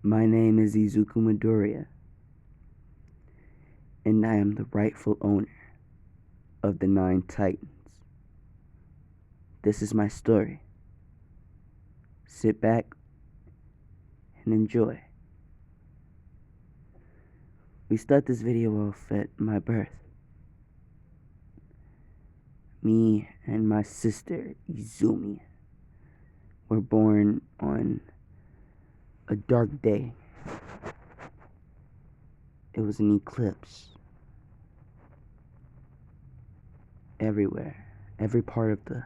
My name is Izuku Midoriya, and I am the rightful owner of the 9 Titans. This is my story. Sit back and enjoy. We start this video off at my birth. Me and my sister, Izumi, were born on a dark day. It was an eclipse. Everywhere, every part of the,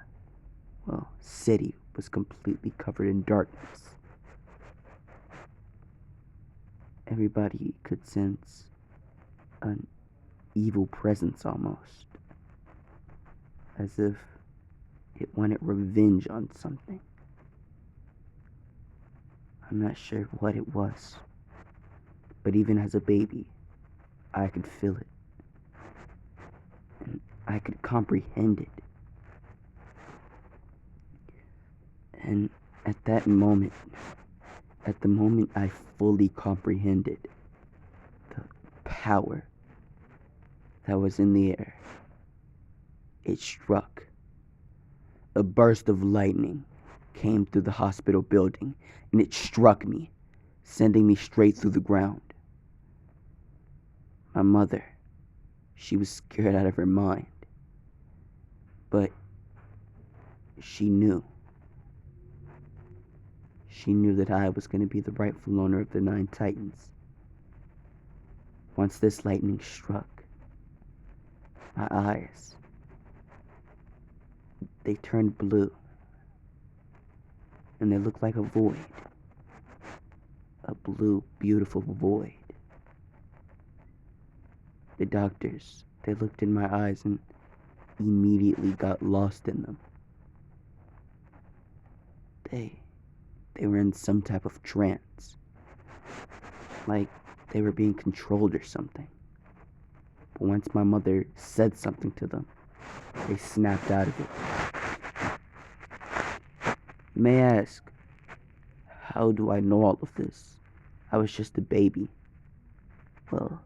city was completely covered in darkness. Everybody could sense an evil presence almost, as if it wanted revenge on something. I'm not sure what it was, but even as a baby, I could feel it, and I could comprehend it. And at the moment I fully comprehended the power that was in the air, it struck. A burst of lightning came through the hospital building, and it struck me, sending me straight through the ground. My mother, she was scared out of her mind, but she knew that I was going to be the rightful owner of the 9 Titans. Once this lightning struck, my eyes, they turned blue, and they looked like a void. A blue, beautiful void. The doctors, they looked in my eyes and immediately got lost in them. They were in some type of trance, like they were being controlled or something. But once my mother said something to them, they snapped out of it. You may ask, how do I know all of this? I was just a baby. Well,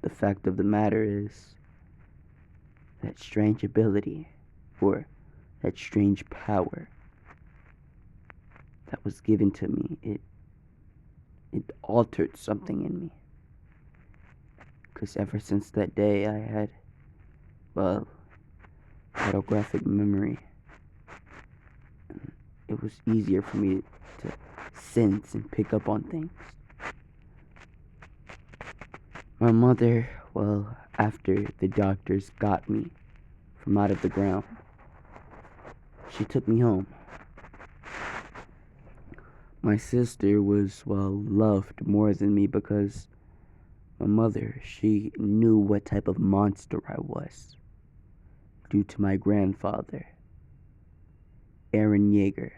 the fact of the matter is, that strange ability, or that strange power that was given to me, it altered something in me. Because ever since that day, I had, photographic memory. And it was easier for me to sense and pick up on things. My mother, after the doctors got me from out of the ground, she took me home. My sister was, loved more than me because my mother, she knew what type of monster I was due to my grandfather, Aaron Yeager.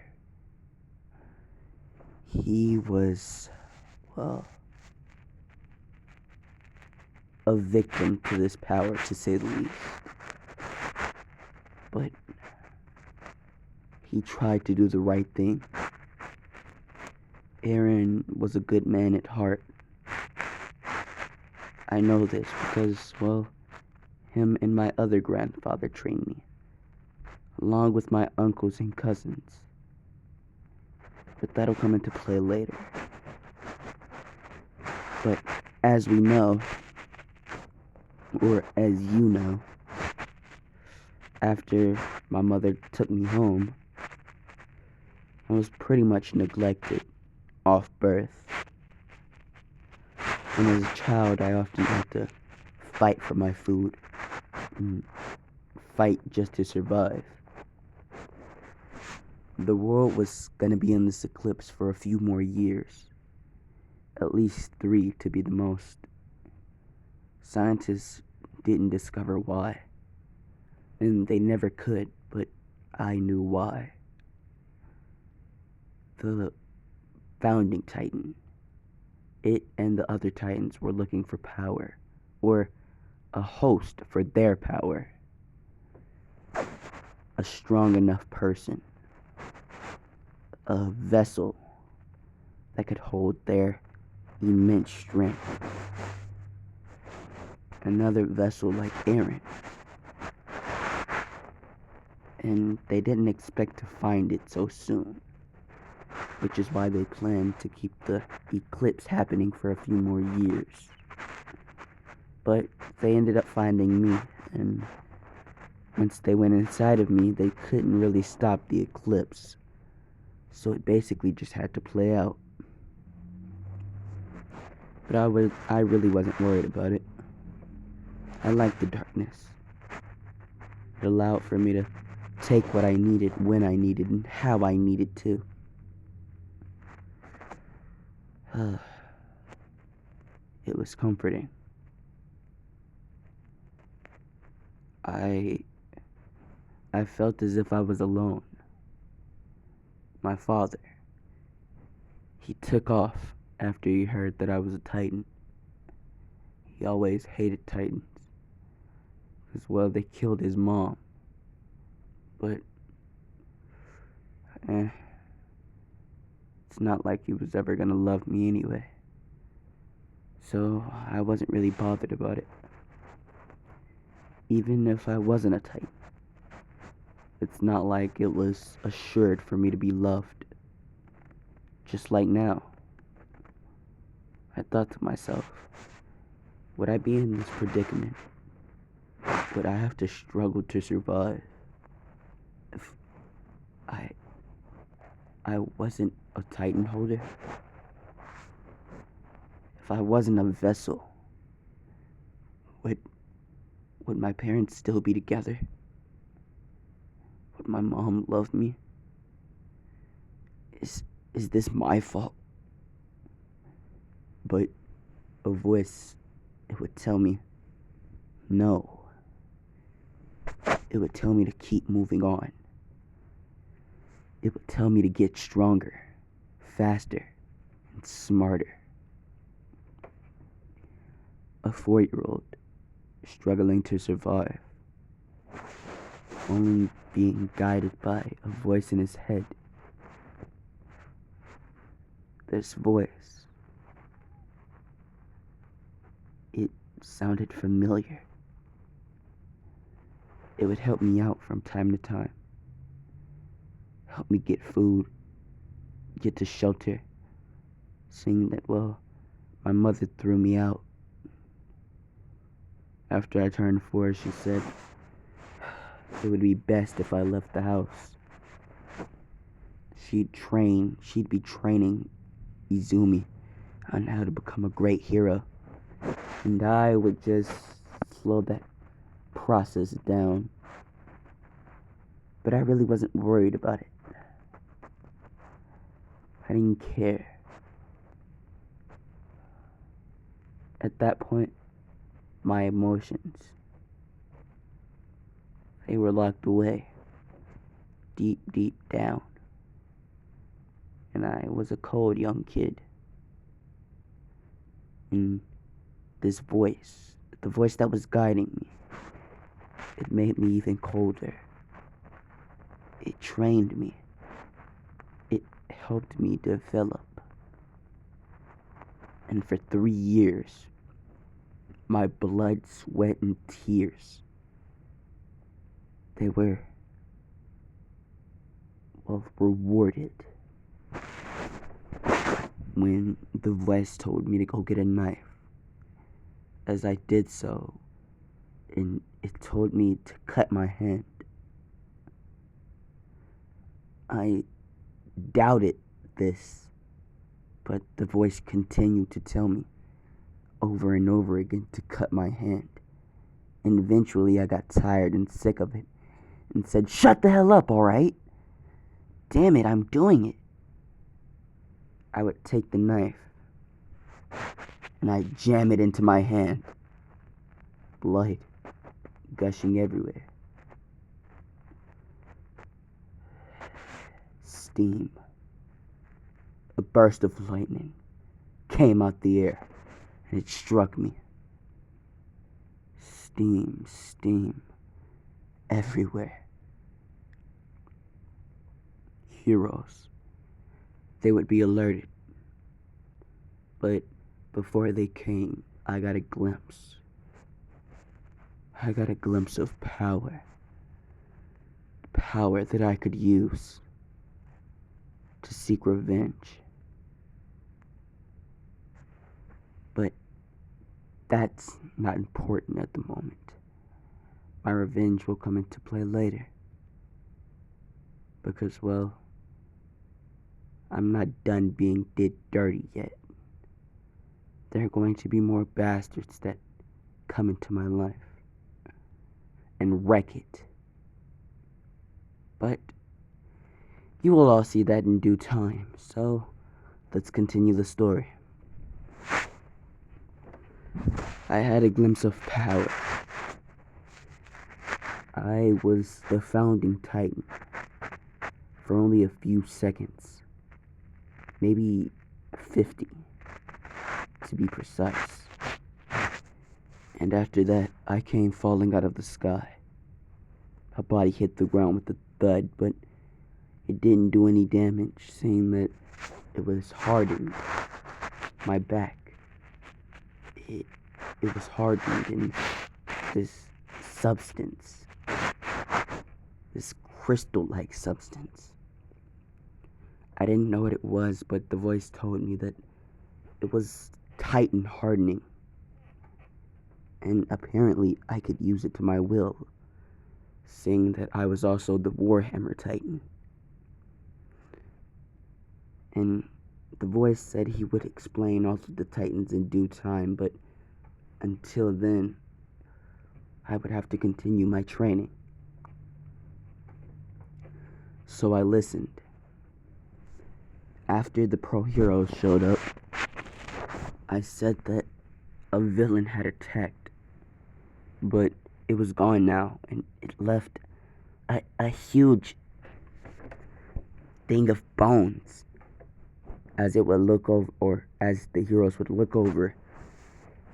He was, a victim to this power, to say the least. But he tried to do the right thing. Aaron was a good man at heart. I know this because, him and my other grandfather trained me, along with my uncles and cousins. But that'll come into play later. But as we know, or as you know, after my mother took me home, I was pretty much neglected off birth. And as a child, I often had to fight for my food, and fight just to survive. The world was gonna be in this eclipse for a few more years, at least 3 to be the most. Scientists didn't discover why, and they never could, but I knew why. The founding Titan, it and the other Titans were looking for power, or a host for their power. A strong enough person, a vessel that could hold their immense strength. Another vessel like Aaron. And they didn't expect to find it so soon, which is why they planned to keep the eclipse happening for a few more years. But they ended up finding me, and once they went inside of me, they couldn't really stop the eclipse. So it basically just had to play out. But I really wasn't worried about it. I liked the darkness. It allowed for me to take what I needed when I needed and how I needed to. It was comforting. I felt as if I was alone. My father, he took off after he heard that I was a Titan. He always hated Titans. Because, well, they killed his mom. But, it's not like he was ever gonna love me anyway. So, I wasn't really bothered about it. Even if I wasn't a Titan, it's not like it was assured for me to be loved. Just like now. I thought to myself, would I be in this predicament? Would I have to struggle to survive if I wasn't a Titan holder? If I wasn't a vessel, would my parents still be together? Would my mom love me? Is this my fault? But a voice, it would tell me, no. It would tell me to keep moving on. It would tell me to get stronger, faster, and smarter. A 4-year-old struggling to survive, only being guided by a voice in his head. This voice, it sounded familiar. It would help me out from time to time. Help me get food, get to shelter, seeing that, well, my mother threw me out. After I turned 4, she said it would be best if I left the house. She'd be training Izumi on how to become a great hero. And I would just slow that process down. But I really wasn't worried about it. I didn't care. At that point, my emotions, they were locked away, deep, deep down. And I was a cold young kid. And this voice, the voice that was guiding me, it made me even colder. It trained me. It helped me develop. And for 3 years, my blood, sweat, and tears, they were, well, rewarded when the voice told me to go get a knife. As I did so, and it told me to cut my hand. I doubted this, but the voice continued to tell me over and over again to cut my hand. And eventually I got tired and sick of it and said, "Shut the hell up, alright? Damn it, I'm doing it." I would take the knife and I'd jam it into my hand. Blood gushing everywhere. Steam. A burst of lightning came out the air and it struck me. Steam everywhere. Heroes they would be alerted. But before they came, I got a glimpse. I got a glimpse of power. Power that I could use to seek revenge. But that's not important at the moment. My revenge will come into play later. Because, well, I'm not done being did dirty yet. There are going to be more bastards that come into my life and wreck it. But you will all see that in due time, so let's continue the story. I had a glimpse of power. I was the founding titan for only a few seconds, maybe 50 to be precise. And after that, I came falling out of the sky. My body hit the ground with a thud, but it didn't do any damage, seeing that it was hardened. My back, it was hardened in this substance, this crystal-like substance. I didn't know what it was, but the voice told me that it was Titan hardening. And apparently I could use it to my will, seeing that I was also the Warhammer Titan. And the voice said he would explain all of the Titans in due time, but until then, I would have to continue my training. So I listened. After the pro heroes showed up, I said that a villain had attacked, but it was gone now, and it left a huge thing of bones, as it would look over, or as the heroes would look over,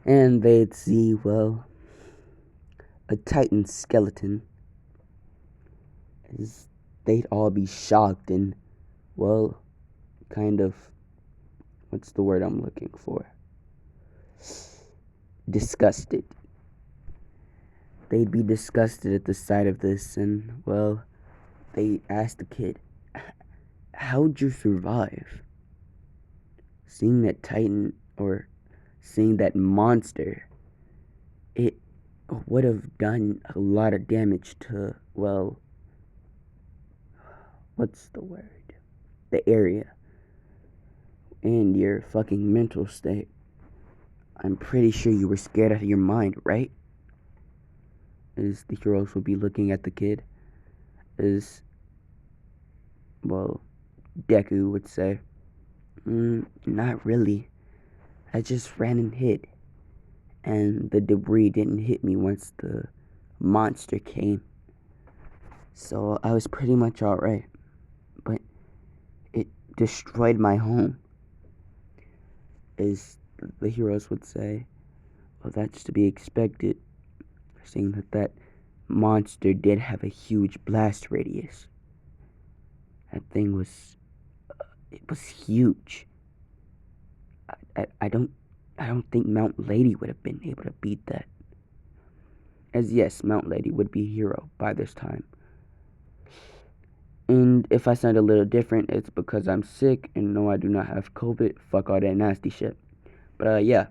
and they'd see, well, a Titan skeleton. They'd all be shocked and, well, kind of, what's the word I'm looking for? Disgusted. They'd be disgusted at the sight of this, and, well, they asked the kid, how'd you survive? Seeing that Titan, or seeing that monster, it would have done a lot of damage to, well, what's the word? The area. And your fucking mental state. I'm pretty sure you were scared out of your mind, right? As the heroes would be looking at the kid. As, well, Deku would say, not really. I just ran and hid. And the debris didn't hit me once the monster came. So I was pretty much alright. But it destroyed my home. As the heroes would say, well, that's to be expected, seeing that monster did have a huge blast radius. That thing was, it was huge. I don't think Mount Lady would have been able to beat that. As yes, Mount Lady would be a hero by this time. And if I sound a little different, it's because I'm sick, and no, I do not have COVID. Fuck all that nasty shit. But, yeah.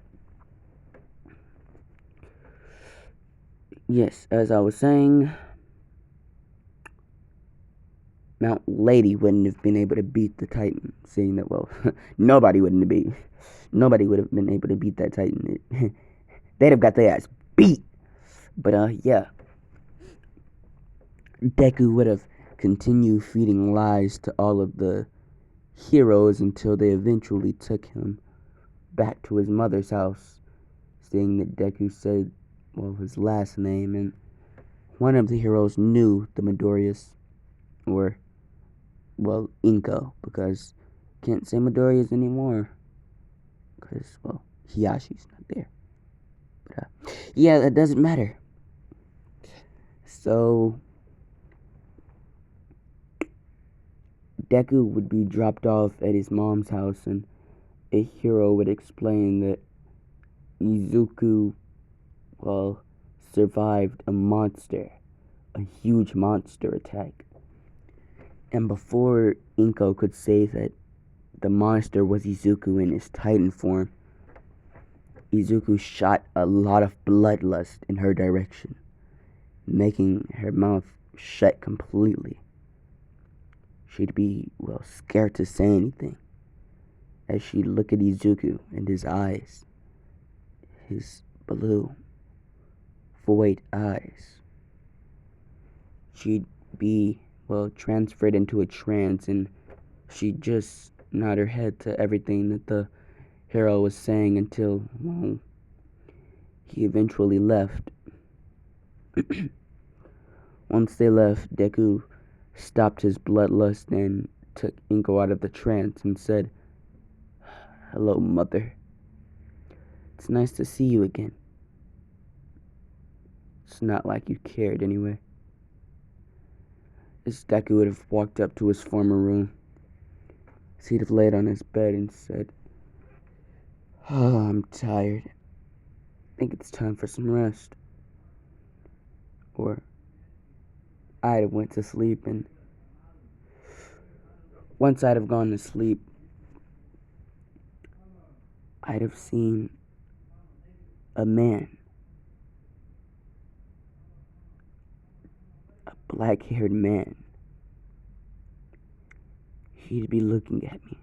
Yes, as I was saying, Mount Lady wouldn't have been able to beat the Titan, seeing that, well, nobody would have been able to beat that Titan. They'd have got their ass beat. But, yeah. Deku would have continued feeding lies to all of the heroes until they eventually took him back to his mother's house, seeing that Deku said, well, his last name, and one of the heroes knew the Midoriyas, or, well, Inko, because can't say Midoriyas anymore, because, well, Hiyashi's not there. But, yeah, that doesn't matter. So Deku would be dropped off at his mom's house, and a hero would explain that Izuku, well, survived a huge monster attack. And before Inko could say that the monster was Izuku in his Titan form, Izuku shot a lot of bloodlust in her direction, making her mouth shut completely. She'd be, well, scared to say anything as she'd look at Izuku and his eyes, his blue, void eyes. She'd be, well, transferred into a trance, and she'd just nod her head to everything that the hero was saying until, well, he eventually left. Once they left, Deku stopped his bloodlust and took Inko out of the trance and said, "Hello, mother. It's nice to see you again. It's not like you cared anyway." As Deku would have walked up to his former room, he'd have laid on his bed and said, "Oh, I'm tired. I think it's time for some rest." Or I'd have went to sleep, and once I'd have gone to sleep, I'd have seen a man, a black-haired man. He'd be looking at me.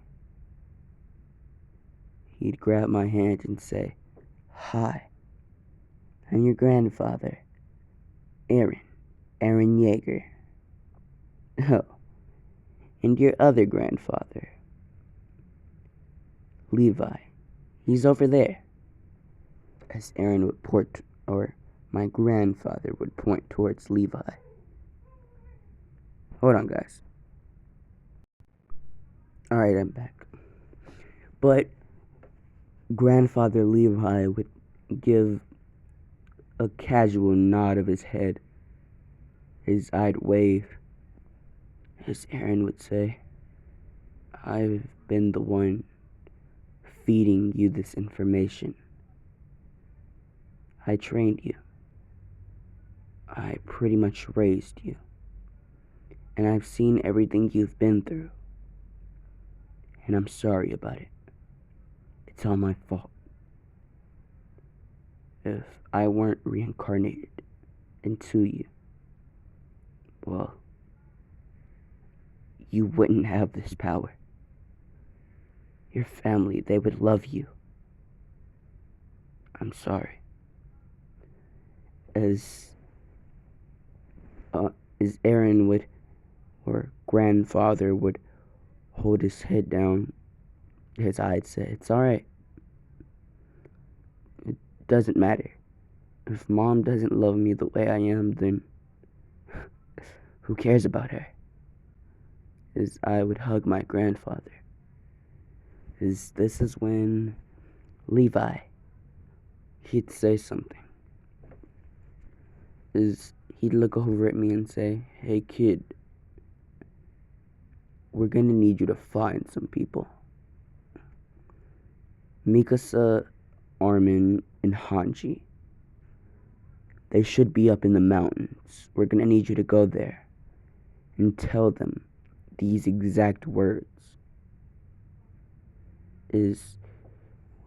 He'd grab my hand and say, "Hi, I'm your grandfather, Eren Yeager. Oh, and your other grandfather, Levi. He's over there." As Eren would point, or my grandfather would point towards Levi. Hold on, guys. Alright, I'm back. But Grandfather Levi would give a casual nod of his head. His eyed wave. As Eren would say, "I've been the one feeding you this information. I trained you. I pretty much raised you. And I've seen everything you've been through. And I'm sorry about it. It's all my fault. If I weren't reincarnated into you, well, you wouldn't have this power. Your family, they would love you. I'm sorry." As Eren would, or grandfather would hold his head down, his eyes say, "It's alright. It doesn't matter. If Mom doesn't love me the way I am, then who cares about her?" As I would hug my grandfather. As this is when Levi, he'd say something. As he'd look over at me and say, "Hey kid, we're gonna need you to find some people. Mikasa, Armin, and Hanji. They should be up in the mountains. We're gonna need you to go there and tell them these exact words."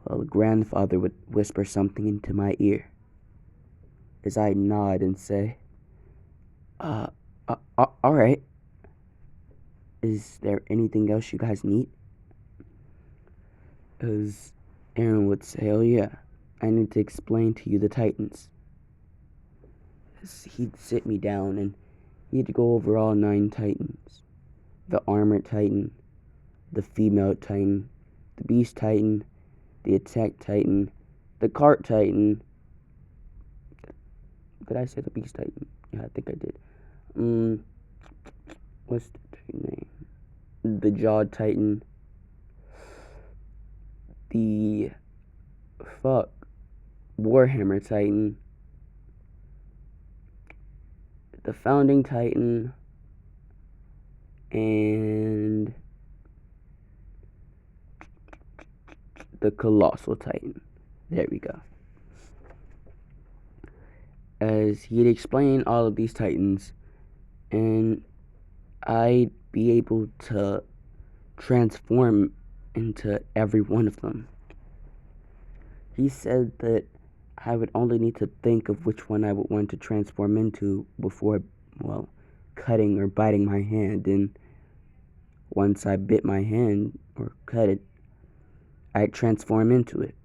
Well, grandfather would whisper something into my ear. As I nod and say, alright. Is there anything else you guys need?" As Eren would say, "Oh yeah, I need to explain to you the Titans." As he'd sit me down and he'd go over all 9 Titans. The Armored Titan, the Female Titan, the Beast Titan, the Attack Titan, the Cart Titan. Did I say the Beast Titan? Yeah, I think I did. What's the Titan name? The Jaw Titan. The Warhammer Titan. The Founding Titan. And the Colossal Titan. There we go. As he'd explain all of these Titans, and I'd be able to transform into every one of them. He said that I would only need to think of which one I would want to transform into before, well, cutting or biting my hand, and once I bit my hand or cut it, I'd transform into it.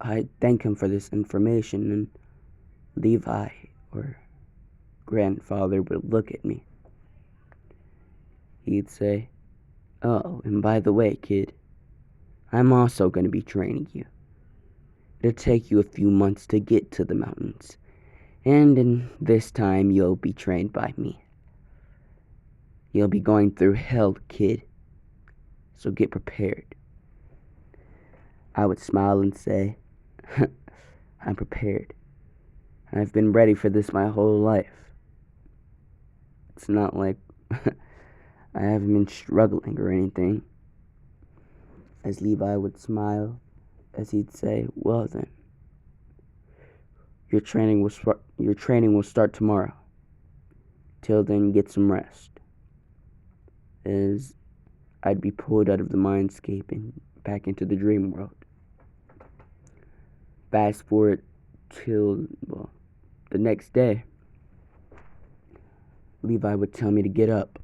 I'd thank him for this information, and Levi, or grandfather, would look at me. He'd say, "Oh, and by the way, kid, I'm also going to be training you. It'll take you a few months to get to the mountains, and in this time you'll be trained by me. You'll be going through hell, kid, so get prepared." I would smile and say, "I'm prepared. I've been ready for this my whole life. It's not like I haven't been struggling or anything." As Levi would smile, as he'd say, "Well then, your training will start tomorrow. Till then, get some rest." As I'd be pulled out of the mindscape and back into the dream world. Fast forward till, well, the next day, Levi would tell me to get up.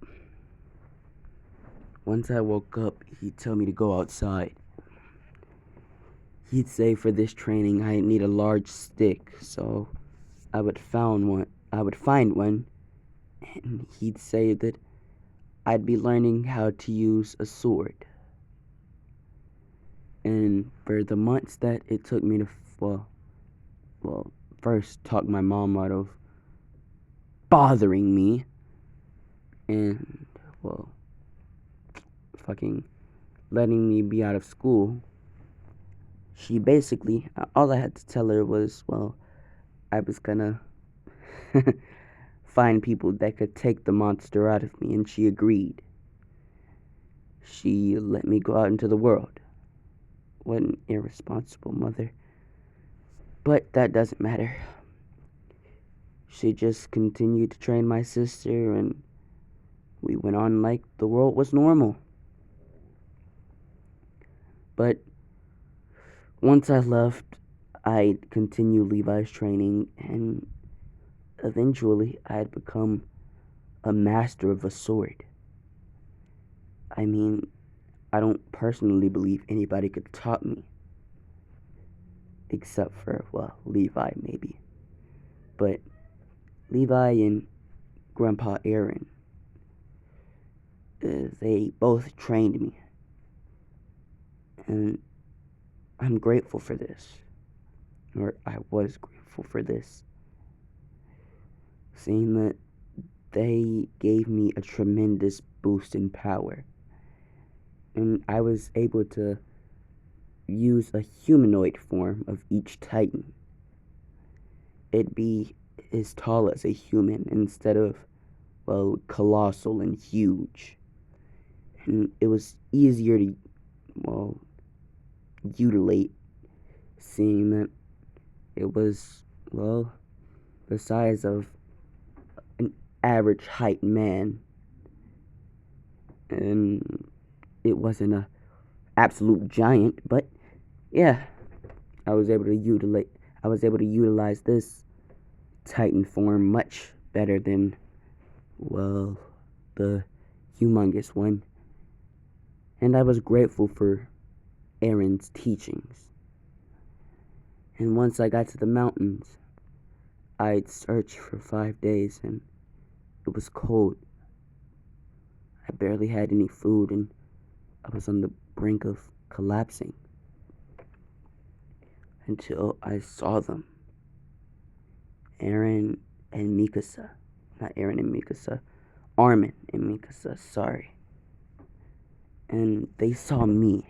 Once I woke up, he'd tell me to go outside. He'd say for this training I need a large stick, so I would find one, and he'd say that I'd be learning how to use a sword. And for the months that it took me to, first talk my mom out of bothering me, and, fucking letting me be out of school, she basically, all I had to tell her was, I was gonna find people that could take the monster out of me, and she agreed. She let me go out into the world. What an irresponsible mother. But that doesn't matter. She just continued to train my sister, and we went on like the world was normal. But once I left, I'd continue Levi's training, and eventually I'd become a master of a sword. I mean, I don't personally believe anybody could top me. Except for, Levi maybe. But Levi and Grandpa Aaron, they both trained me. And I'm grateful for this. Or I was grateful for this. Seeing that they gave me a tremendous boost in power. And I was able to use a humanoid form of each Titan. It'd be as tall as a human instead of, colossal and huge. And it was easier to, mutilate, seeing that it was, the size of an average height man. And it wasn't a absolute giant, but yeah, I was able to utilize this Titan form much better than, the humongous one. And I was grateful for Aaron's teachings. And once I got to the mountains, I'd search for 5 days, and it was cold. I barely had any food, and I was on the brink of collapsing. Until I saw them. Armin and Mikasa, sorry. And they saw me.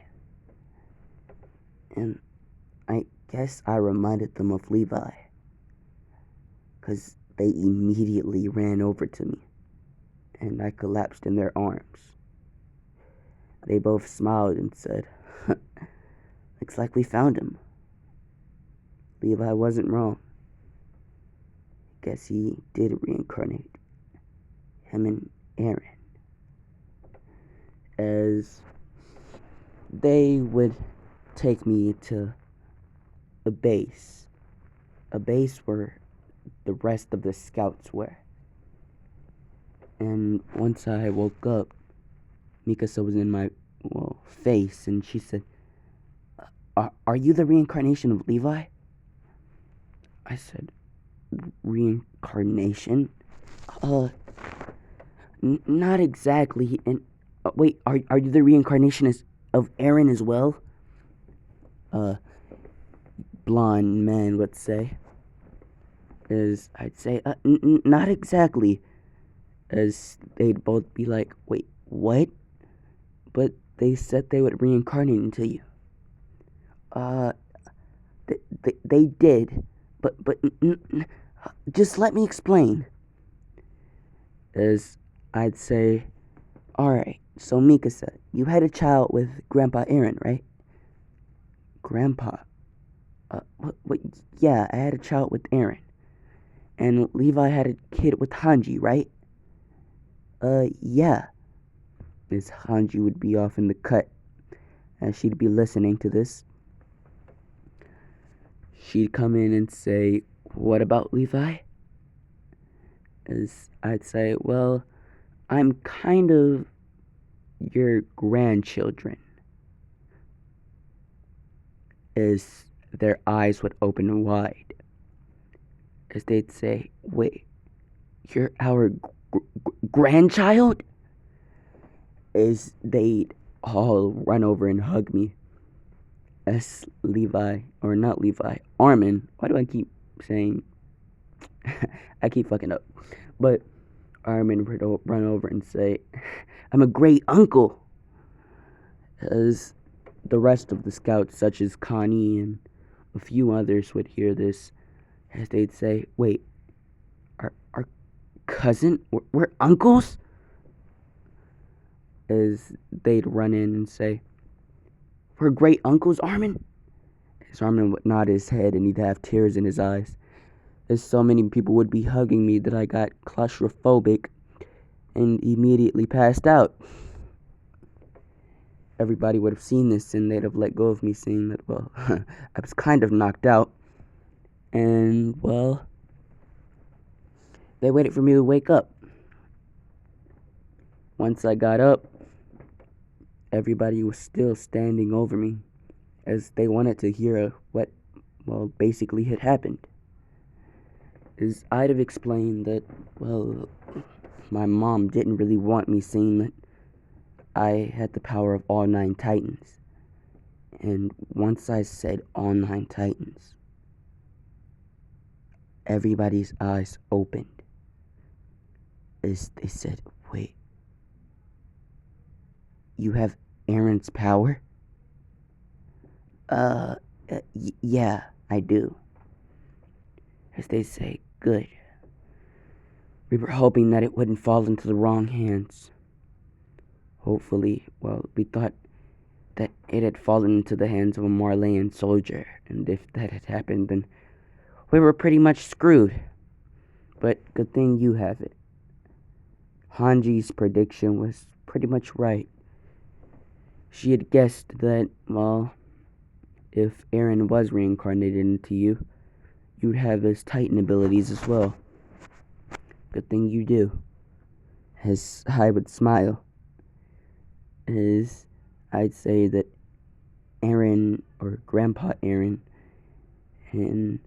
And I guess I reminded them of Levi. 'Cause they immediately ran over to me. And I collapsed in their arms. They both smiled and said, looks like we found him. Levi wasn't wrong. Guess he did reincarnate. Him and Aaron. As they would take me to a base where the rest of the scouts were. And once I woke up, Mikasa was in my face, and she said, are you the reincarnation of Levi? I said, reincarnation? Not exactly. And wait, are you the reincarnation of Aaron as well? Blonde man would say. As I'd say, not exactly. As they'd both be like, wait, what? But they said they would reincarnate into you. They did, but just let me explain. As I'd say, alright, so Mikasa, you had a child with Grandpa Aaron, right? Grandpa? What? Yeah, I had a child with Aaron. And Levi had a kid with Hanji, right? Yeah. Miss Hanji would be off in the cut, as she'd be listening to this. She'd come in and say, what about Levi? As I'd say, well, I'm kind of your grandchildren. As their eyes would open wide. As they'd say, wait, you're our grandchild? As they'd all run over and hug me. As Levi, or not Levi, Armin, why do I keep saying, I keep fucking up, but Armin would run over and say, I'm a great uncle. As the rest of the scouts, such as Connie and a few others, would hear this, as they'd say, wait, our cousin? We're uncles? As they'd run in and say, we're great uncles, Armin? As Armin would nod his head and he'd have tears in his eyes. As so many people would be hugging me that I got claustrophobic and immediately passed out. Everybody would have seen this and they'd have let go of me, saying that, well, I was kind of knocked out. And, well, they waited for me to wake up. Once I got up, everybody was still standing over me, as they wanted to hear what, well, basically had happened. As I'd have explained that, well, my mom didn't really want me saying that I had the power of all 9 Titans. And once I said all 9 Titans, everybody's eyes opened. As they said, wait, you have Aaron's power? Yeah, I do. As they say, good. We were hoping that it wouldn't fall into the wrong hands. Hopefully, well, we thought that it had fallen into the hands of a Marleyan soldier, and if that had happened, then we were pretty much screwed. But good thing you have it. Hanji's prediction was pretty much right. She had guessed that, well, if Aaron was reincarnated into you, you'd have his Titan abilities as well. Good thing you do. As I would smile, as I'd say that Aaron, or Grandpa Aaron, and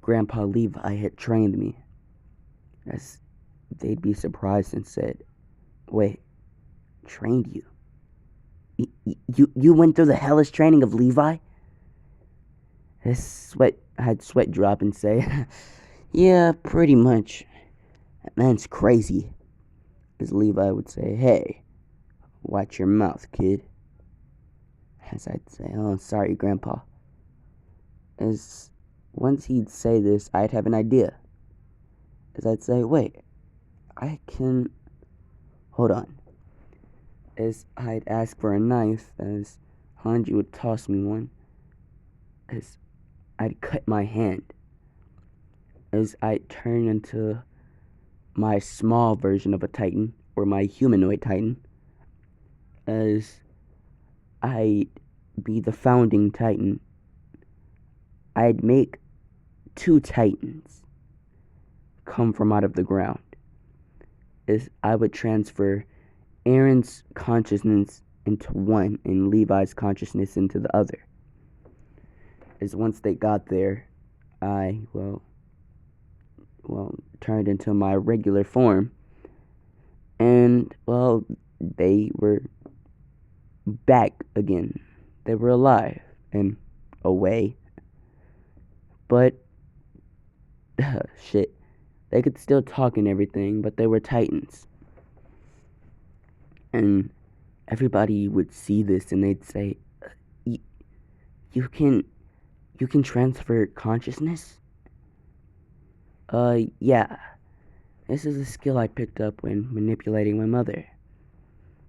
Grandpa Levi had trained me. As they'd be surprised and said, wait, trained you? You went through the hellish training of Levi? I'd sweat drop and say, yeah, pretty much. That man's crazy. As Levi would say, hey, watch your mouth, kid. As I'd say, oh, sorry, Grandpa. As once he'd say this, I'd have an idea. As I'd say, wait, hold on. as I'd ask for a knife, as Hanji would toss me one, as I'd cut my hand, as I'd turn into my small version of a Titan, or my humanoid Titan, as I'd be the founding Titan. I'd make two Titans come from out of the ground, as I would transfer Aaron's consciousness into one and Levi's consciousness into the other. As once they got there, I, turned into my regular form, and, they were back again. They were alive, and away. But, shit, they could still talk and everything, but they were Titans. And everybody would see this and they'd say, you can transfer consciousness? Yeah. This is a skill I picked up when manipulating my mother.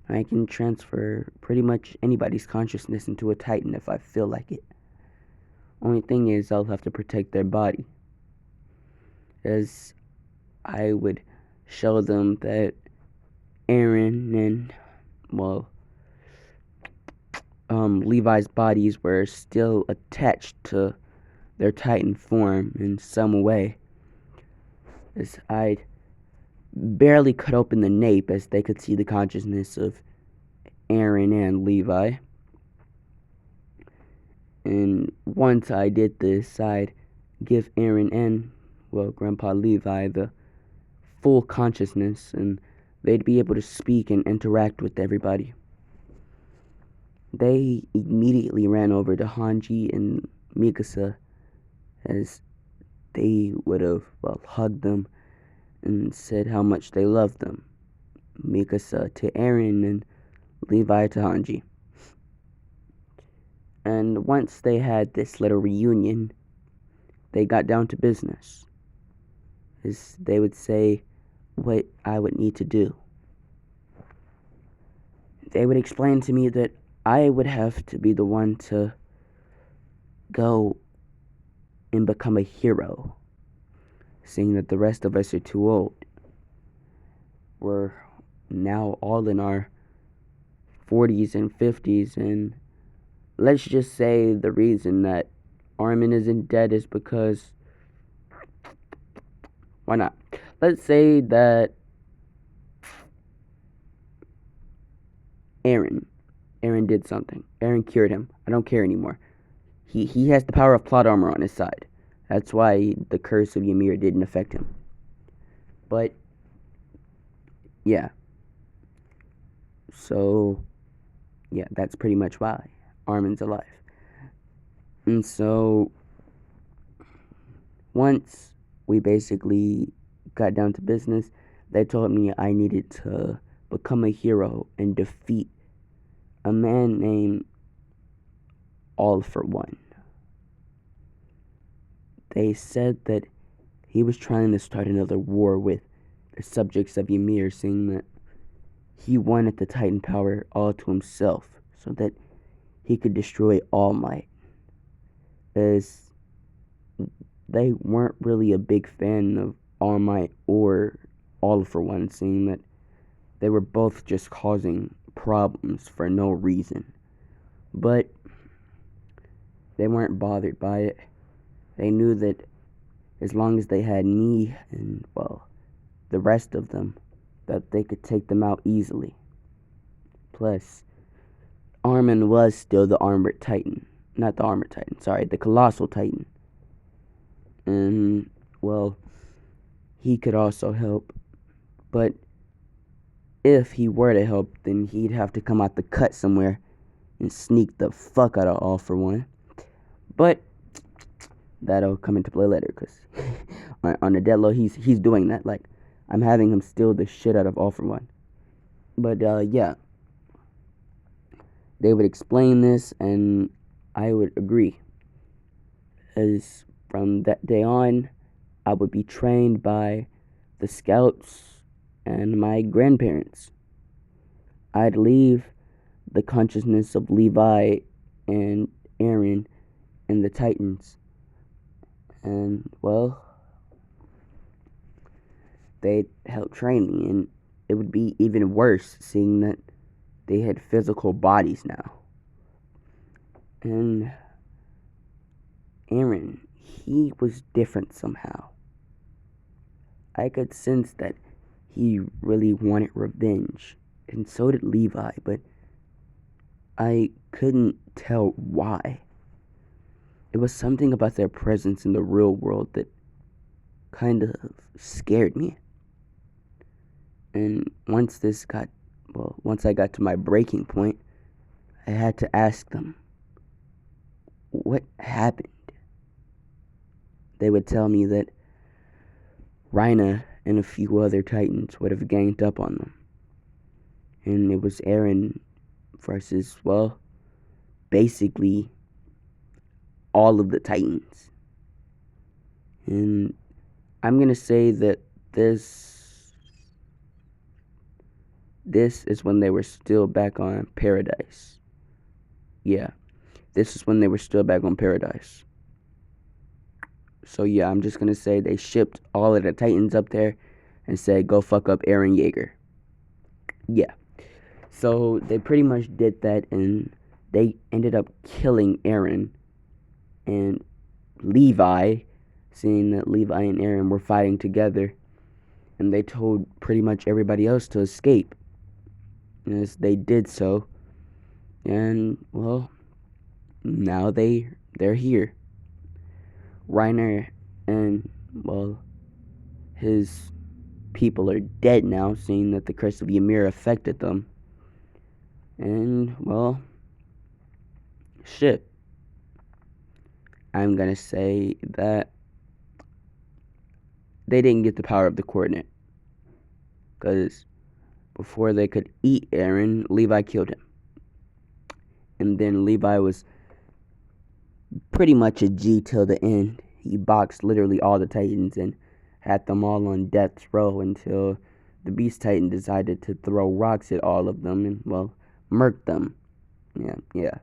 I can transfer pretty much anybody's consciousness into a Titan if I feel like it. Only thing is, I'll have to protect their body. As I would show them that Aaron and, Levi's bodies were still attached to their Titan form in some way. As I'd barely cut open the nape as they could see the consciousness of Aaron and Levi. And once I did this, I'd give Aaron and, Grandpa Levi the full consciousness, and they'd be able to speak and interact with everybody. They immediately ran over to Hanji and Mikasa, as they would have, hugged them and said how much they loved them. Mikasa to Aaron and Levi to Hanji. And once they had this little reunion, they got down to business, as they would say what I would need to do. They would explain to me that I would have to be the one to go and become a hero, seeing that the rest of us are too old. We're now all in our 40s and 50s, and let's just say the reason that Armin isn't dead is because... Why not? Let's say that Aaron did something. Aaron cured him. I don't care anymore. He has the power of plot armor on his side. That's why the curse of Ymir didn't affect him. But, yeah. So, yeah, that's pretty much why Armin's alive. And so, once we basically got down to business, they told me I needed to become a hero and defeat a man named All for One. They said that he was trying to start another war with the subjects of Ymir, saying that he wanted the Titan power all to himself so that he could destroy All Might, as they weren't really a big fan of All Might or All for One, seeing that they were both just causing problems for no reason. But they weren't bothered by it. They knew that as long as they had me and, the rest of them, that they could take them out easily. Plus, Armin was still the armored Titan. Not the armored Titan, sorry, the colossal Titan. And, he could also help. But if he were to help, then he'd have to come out the cut somewhere and sneak the fuck out of All for One. But that'll come into play later, because on the dead low, he's doing that. Like, I'm having him steal the shit out of All for One. But, yeah. They would explain this, and I would agree. As from that day on, I would be trained by the scouts and my grandparents. I'd leave the consciousness of Levi and Aaron and the Titans. And, well, they'd help train me, and it would be even worse seeing that they had physical bodies now. And Aaron, he was different somehow. I could sense that he really wanted revenge, and so did Levi, but I couldn't tell why. It was something about their presence in the real world that kind of scared me. And once I got to my breaking point, I had to ask them, what happened? They would tell me that Rhina and a few other Titans would have ganged up on them. And it was Aaron versus, well, basically all of the Titans. And I'm going to say that this is when they were still back on Paradise. Yeah, this is when they were still back on Paradise. So yeah, I'm just gonna say they shipped all of the Titans up there and said, go fuck up Eren Yeager. Yeah. So they pretty much did that, and they ended up killing Eren and Levi, seeing that Levi and Eren were fighting together, and they told pretty much everybody else to escape. As they did so, and well, now they're here. Reiner and, well, his people are dead now, seeing that the curse of Ymir affected them. And, well, shit. I'm gonna say that they didn't get the power of the coordinate. Because before they could eat Eren, Levi killed him. And then Levi was pretty much a G till the end. He boxed literally all the Titans and had them all on death's row until the Beast Titan decided to throw rocks at all of them and, well, murked them. Yeah.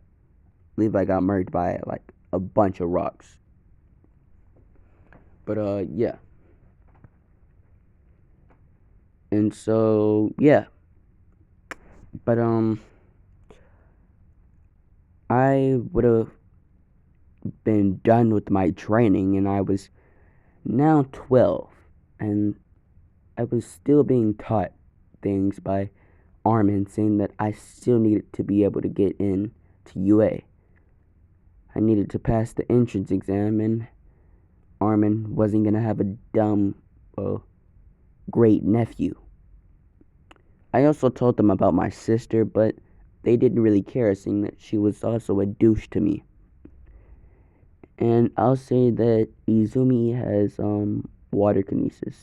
Levi got murked by, like, a bunch of rocks. But, yeah. And so, yeah. But, I would have been done with my training, and I was now 12, and I was still being taught things by Armin, saying that I still needed to be able to get in to UA. I needed to pass the entrance exam, and Armin wasn't going to have a dumb, well, great nephew. I also told them about my sister, but they didn't really care, seeing that she was also a douche to me. And I'll say that Izumi has water kinesis,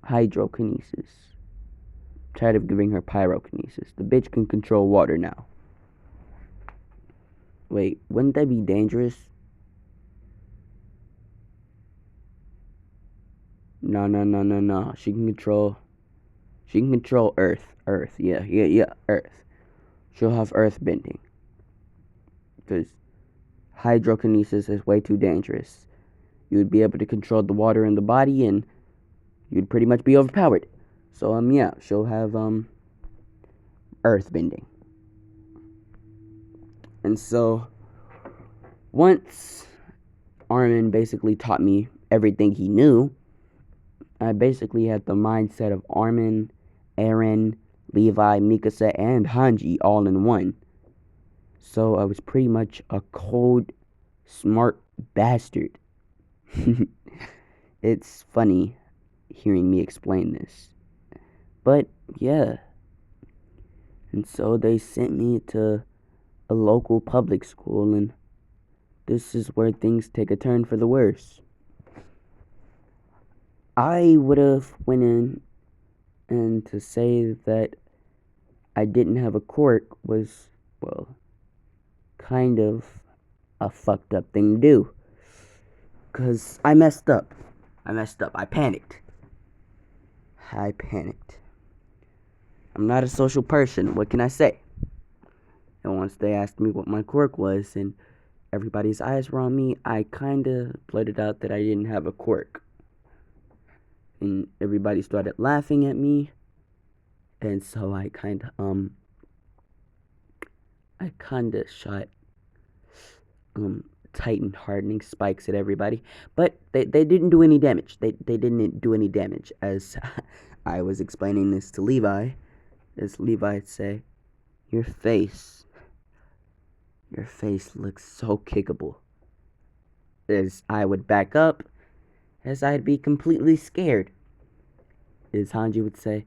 hydrokinesis. Tired of giving her pyrokinesis. The bitch can control water now. Wait, wouldn't that be dangerous? No. She can control Earth. Yeah, Earth. She'll have Earth bending. Because hydrokinesis is way too dangerous. You would be able to control the water in the body, and you'd pretty much be overpowered. So, yeah, she'll have, Earth bending. And so, once Armin basically taught me everything he knew, I basically had the mindset of Armin, Eren, Levi, Mikasa, and Hanji all in one. So I was pretty much a cold, smart bastard. It's funny hearing me explain this. But, yeah. And so they sent me to a local public school, and this is where things take a turn for the worse. I would have went in, and to say that I didn't have a quirk was, well, kind of a fucked up thing to do. Because I messed up. I panicked. I'm not a social person. What can I say? And once they asked me what my quirk was and everybody's eyes were on me, I kinda blurted out that I didn't have a quirk. And everybody started laughing at me. And so I kinda shot Titan hardening spikes at everybody. But they didn't do any damage. They didn't do any damage. As I was explaining this to Levi, as Levi'd say, Your face looks so kickable. As I would back up, as I'd be completely scared. As Hanji would say,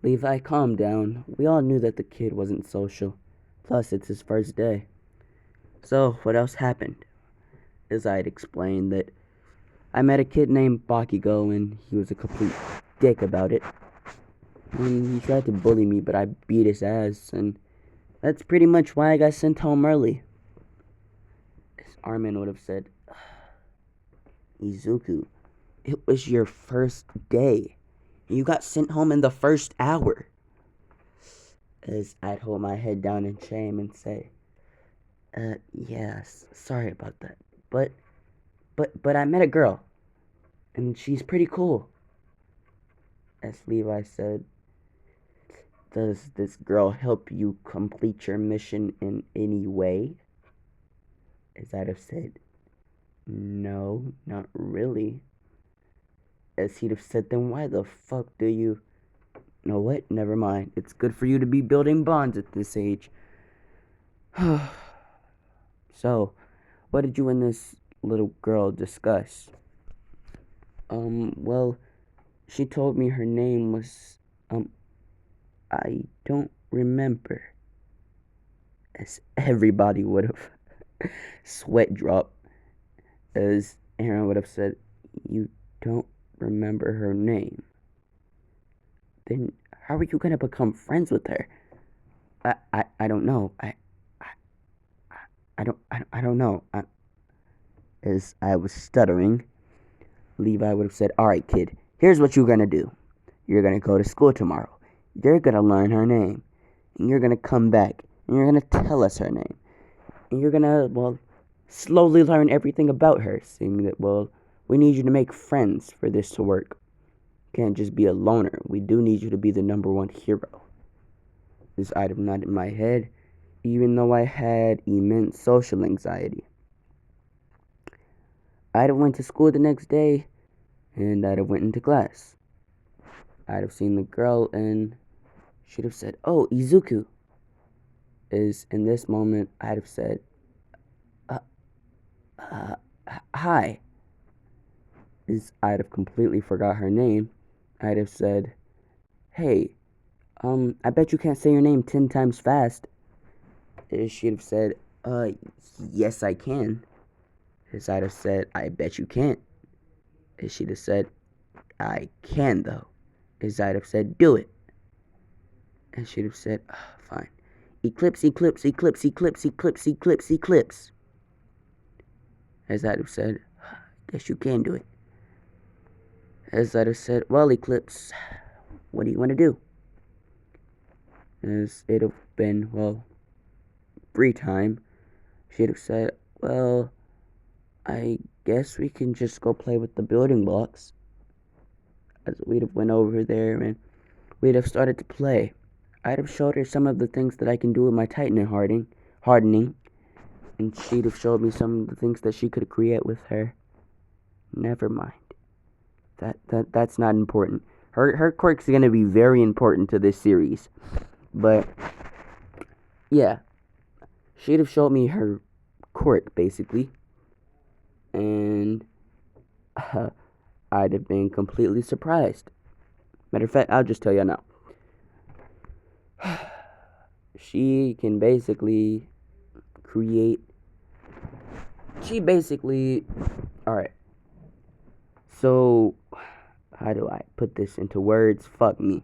Levi, calm down. We all knew that the kid wasn't social. Plus, it's his first day. So, what else happened? As I'd explained that I met a kid named Bakugo and he was a complete dick about it. And he tried to bully me, but I beat his ass, and that's pretty much why I got sent home early. As Armin would have said, Izuku, it was your first day. You got sent home in the first hour. As I'd hold my head down in shame and say, yes, sorry about that. But I met a girl, and she's pretty cool. As Levi said, does this girl help you complete your mission in any way? As I'd have said, no, not really. As he'd have said, then why the fuck do you... know what? Never mind. It's good for you to be building bonds at this age. So, what did you and this little girl discuss? Well, she told me her name was, I don't remember. As everybody would have sweat drop. As Aaron would have said, you don't remember her name. Then how are you gonna become friends with her? I don't know. I don't know. As I was stuttering, Levi would have said, alright kid, here's what you're gonna do. You're gonna go to school tomorrow. You're gonna learn her name. And you're gonna come back. And you're gonna tell us her name. And you're gonna, well, slowly learn everything about her. Saying that, well, we need you to make friends for this to work. You can't just be a loner. We do need you to be the number one hero. This item not in my head, even though I had immense social anxiety. I'd have went to school the next day, and I'd have went into class. I'd have seen the girl, and she'd have said, oh, Izuku. Is in this moment, I'd have said, hi. Is I'd have completely forgot her name. I'd have said, hey, I bet you can't say your name 10 times fast. She'd have said, yes I can. As I'd have said, I bet you can't. As she'd have said, I can though. As I'd have said, do it. And she'd have said, fine. Eclipse, eclipse, eclipse, eclipse, eclipse, eclipse, eclipse. As I'd have said, guess you can do it. As I'd have said, well, Eclipse, what do you want to do? As it'd have been, well, free time, she'd have said, well, I guess we can just go play with the building blocks. As we'd have went over there and we'd have started to play. I'd have showed her some of the things that I can do with my Titan hardening, and she'd have showed me some of the things that she could create with her. Never mind. That's not important. Her quirk's gonna be very important to this series. But yeah. She'd have showed me her quirk basically. And I'd have been completely surprised. Matter of fact, I'll just tell you now. She can basically create... Alright. So, how do I put this into words? Fuck me.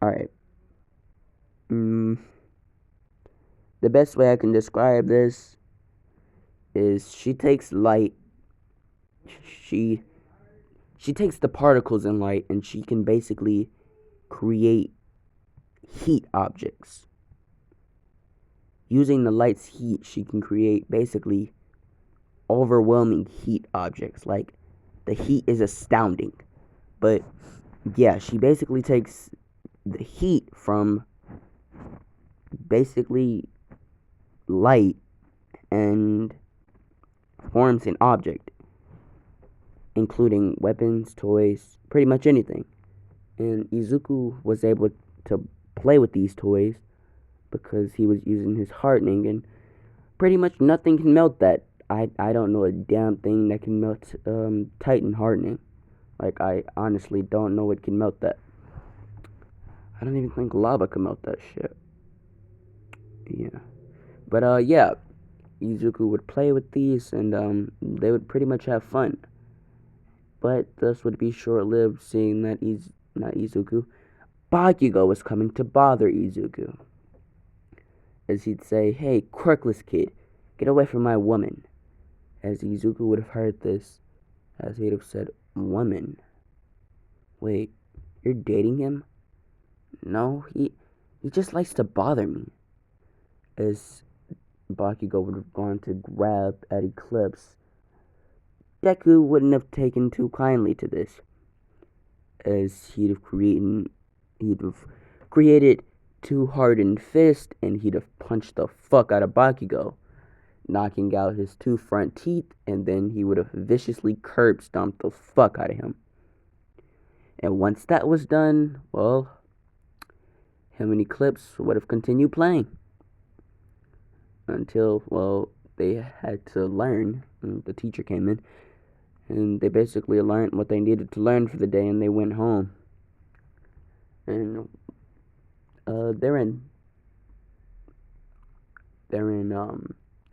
Alright. The best way I can describe this is she takes light. She takes the particles in light and she can basically create heat objects. Using the light's heat, she can create basically overwhelming heat objects. Like, the heat is astounding. But yeah, she basically takes the heat from basically light and forms an object, including weapons, toys, pretty much anything. And Izuku was able to play with these toys because he was using his hardening, and pretty much nothing can melt that. I don't know a damn thing that can melt Titan hardening. Like, I honestly don't know what can melt that. I don't even think lava can melt that shit. Yeah. But yeah, Izuku would play with these, and they would pretty much have fun. But this would be short-lived, seeing that not Izuku, Bakugo was coming to bother Izuku. As he'd say, "Hey, quirkless kid, get away from my woman." As Izuku would have heard this, as he'd have said, "Woman? Wait, you're dating him?" "No, he just likes to bother me." As Bakugo would have gone to grab at Eclipse, Deku wouldn't have taken too kindly to this, as he'd have created two hardened fists, and he'd have punched the fuck out of Bakugo, knocking out his two front teeth, and then he would have viciously curb stomped the fuck out of him. And once that was done, well, him and Eclipse would have continued playing until, well, they had to learn. The teacher came in, and they basically learned what they needed to learn for the day, and they went home. And they're in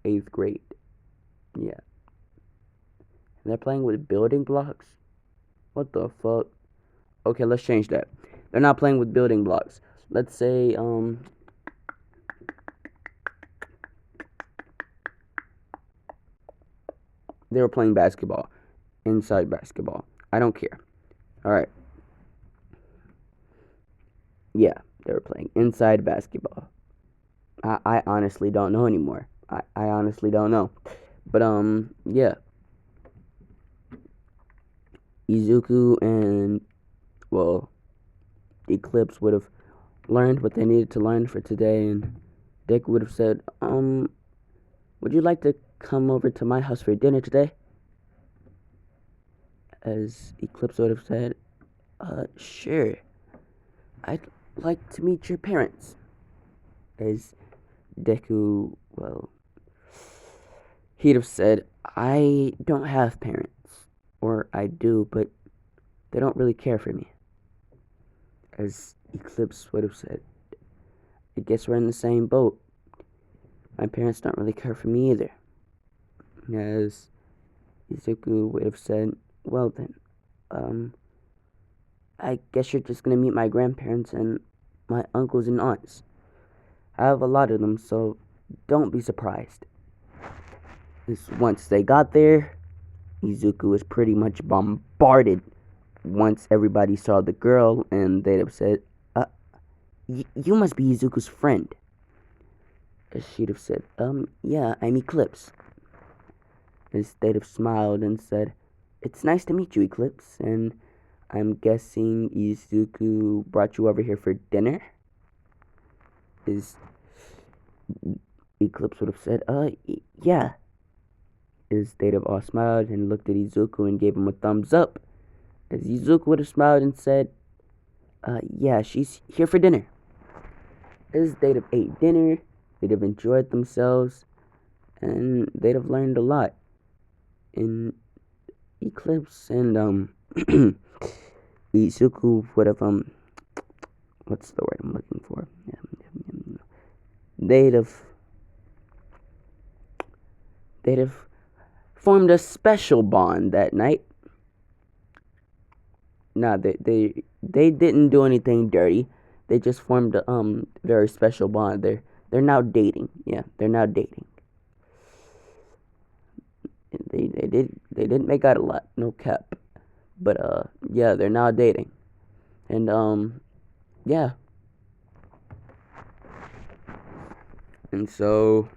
8th grade. Yeah. And they're playing with building blocks. What the fuck? Okay, let's change that. They're not playing with building blocks. Let's say they were playing basketball. Inside basketball. I don't care. Alright. Yeah, they were playing inside basketball. I honestly don't know anymore. I honestly don't know. But yeah. Izuku and, well, Eclipse would have learned what they needed to learn for today, and Dick would have said, would you like to come over to my house for dinner today? As Eclipse would have said, sure. I'd like to meet your parents. As Deku, well, he'd have said, I don't have parents. Or I do, but they don't really care for me. As Eclipse would have said, I guess we're in the same boat. My parents don't really care for me either. As Izuku would have said, well then, I guess you're just gonna meet my grandparents and my uncles and aunts. I have a lot of them, so don't be surprised. Once they got there, Izuku was pretty much bombarded once everybody saw the girl, and they'd have said, you must be Izuku's friend. As she'd have said, yeah, I'm Eclipse. As they'd have smiled and said, it's nice to meet you, Eclipse, and I'm guessing Izuku brought you over here for dinner? As Eclipse would have said, yeah. As they'd have all smiled and looked at Izuku and gave him a thumbs up. As Izuku would have smiled and said, yeah, she's here for dinner. As they'd have ate dinner, they'd have enjoyed themselves, and they'd have learned a lot. And Eclipse and, Izuku would have, what's the word I'm looking for? They'd have formed a special bond that night. Nah, they didn't do anything dirty. They just formed a very special bond. They're now dating. Yeah, they're now dating. They didn't make out a lot, no cap. But yeah, they're now dating. And yeah. And so,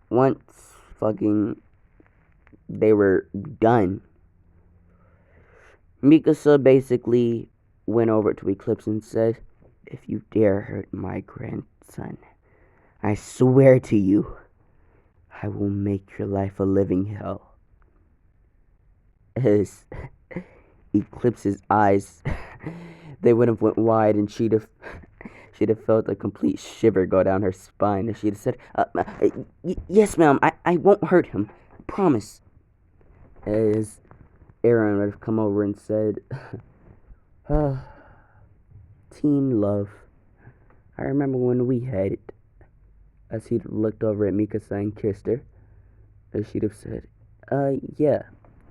once fucking they were done, Mikasa basically went over to Eclipse and said, "If you dare hurt my grandson, I swear to you, I will make your life a living hell." As Eclipse's eyes, they would have went wide, and she'd have felt a complete shiver go down her spine, and she'd have said, "Yes, ma'am, I won't hurt him, I promise." As Aaron would have come over and said, "Teen love. I remember when we had it." As he'd looked over at Mikasa and kissed her, as she'd have said, yeah,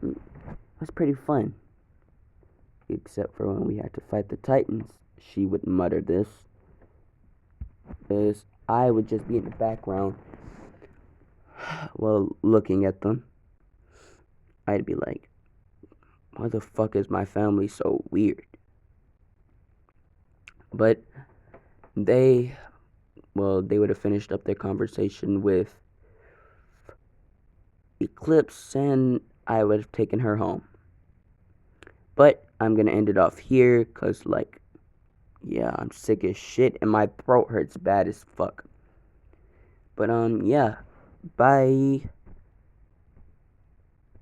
it was pretty fun. Except for when we had to fight the Titans, she would mutter this, as I would just be in the background while looking at them. I'd be like, why the fuck is my family so weird? But they would have finished up their conversation with Eclipse, and I would have taken her home. But I'm gonna end it off here, cause yeah, I'm sick as shit, and my throat hurts bad as fuck. But yeah, bye.